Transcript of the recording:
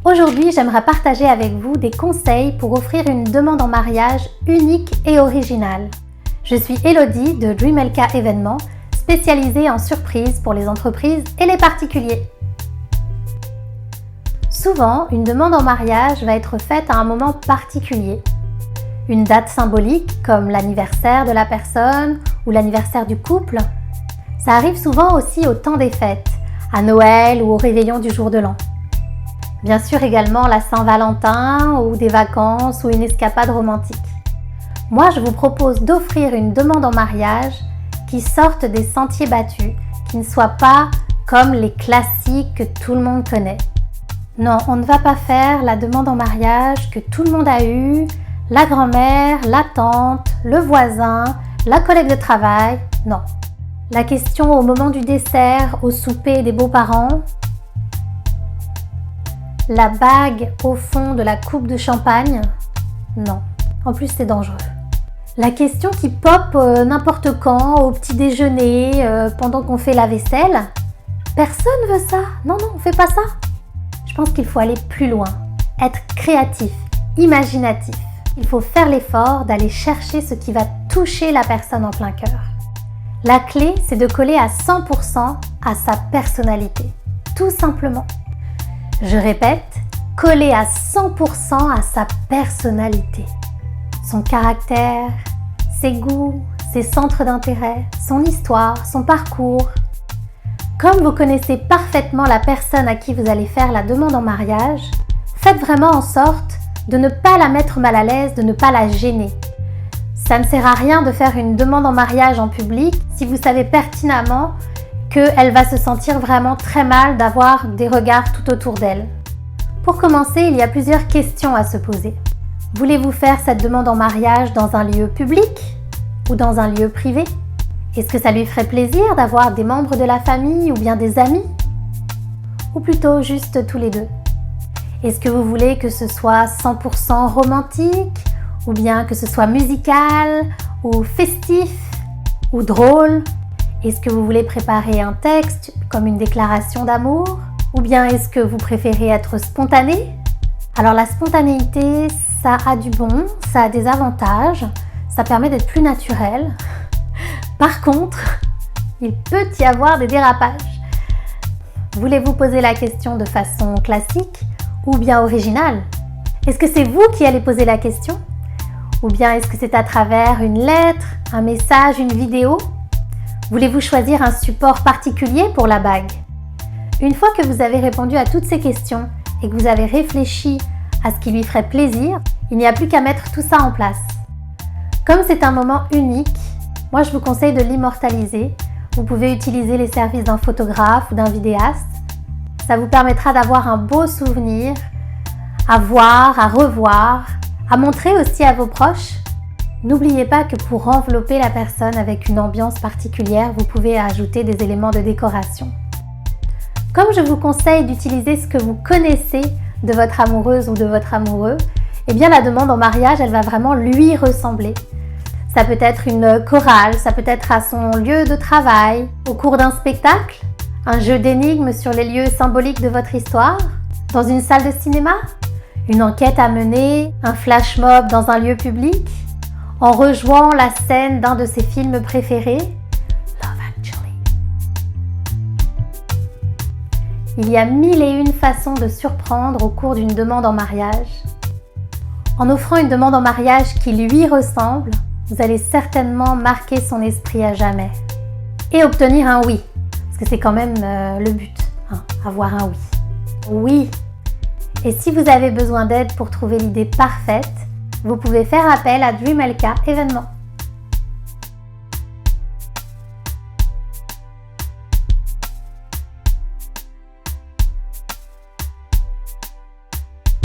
Aujourd'hui, j'aimerais partager avec vous des conseils pour offrir une demande en mariage unique et originale. Je suis Elodie de Dreamelka Événements, spécialisée en surprises pour les entreprises et les particuliers. Souvent, une demande en mariage va être faite à un moment particulier. Une date symbolique comme l'anniversaire de la personne ou l'anniversaire du couple. Ça arrive souvent aussi au temps des fêtes, à Noël ou au réveillon du jour de l'an. Bien sûr également la Saint-Valentin ou des vacances ou une escapade romantique. Moi, je vous propose d'offrir une demande en mariage qui sorte des sentiers battus, qui ne soit pas comme les classiques que tout le monde connaît. Non, on ne va pas faire la demande en mariage que tout le monde a eue, la grand-mère, la tante, le voisin, la collègue de travail, non. La question au moment du dessert, au souper des beaux-parents, la bague au fond de la coupe de champagne, non. En plus, c'est dangereux. La question qui pop n'importe quand, au petit déjeuner, pendant qu'on fait la vaisselle, personne veut ça. Non, on fait pas ça. Je pense qu'il faut aller plus loin, être créatif, imaginatif. Il faut faire l'effort d'aller chercher ce qui va toucher la personne en plein cœur. La clé, c'est de coller à 100% à sa personnalité, tout simplement. Je répète, coller à 100% à sa personnalité. Son caractère, ses goûts, ses centres d'intérêt, son histoire, son parcours. Comme vous connaissez parfaitement la personne à qui vous allez faire la demande en mariage, faites vraiment en sorte de ne pas la mettre mal à l'aise, de ne pas la gêner. Ça ne sert à rien de faire une demande en mariage en public si vous savez pertinemment qu'elle va se sentir vraiment très mal d'avoir des regards tout autour d'elle. Pour commencer, il y a plusieurs questions à se poser. Voulez-vous faire cette demande en mariage dans un lieu public ou dans un lieu privé? Est-ce que ça lui ferait plaisir d'avoir des membres de la famille ou bien des amis? Ou plutôt juste tous les deux? Est-ce que vous voulez que ce soit 100% romantique ou bien que ce soit musical ou festif ou drôle? Est-ce que vous voulez préparer un texte comme une déclaration d'amour? Ou bien est-ce que vous préférez être spontané? Alors la spontanéité, ça a du bon, ça a des avantages, ça permet d'être plus naturel. Par contre, il peut y avoir des dérapages. Voulez-vous poser la question de façon classique ou bien originale? Est-ce que c'est vous qui allez poser la question? Ou bien est-ce que c'est à travers une lettre, un message, une vidéo? Voulez-vous choisir un support particulier pour la bague? Une fois que vous avez répondu à toutes ces questions et que vous avez réfléchi à ce qui lui ferait plaisir, il n'y a plus qu'à mettre tout ça en place. Comme c'est un moment unique, moi je vous conseille de l'immortaliser. Vous pouvez utiliser les services d'un photographe ou d'un vidéaste. Ça vous permettra d'avoir un beau souvenir, à voir, à revoir, à montrer aussi à vos proches. N'oubliez pas que pour envelopper la personne avec une ambiance particulière, vous pouvez ajouter des éléments de décoration. Comme je vous conseille d'utiliser ce que vous connaissez de votre amoureuse ou de votre amoureux, eh bien la demande en mariage, elle va vraiment lui ressembler. Ça peut être une chorale, ça peut être à son lieu de travail, au cours d'un spectacle, un jeu d'énigmes sur les lieux symboliques de votre histoire, dans une salle de cinéma, une enquête à mener, un flash mob dans un lieu public, en rejouant la scène d'un de ses films préférés, Love Actually. Il y a 1001 façons de surprendre au cours d'une demande en mariage. En offrant une demande en mariage qui lui ressemble, vous allez certainement marquer son esprit à jamais. Et obtenir un oui, parce que c'est quand même le but, avoir un oui. Oui. Et si vous avez besoin d'aide pour trouver l'idée parfaite, vous pouvez faire appel à Dreamelka Événements.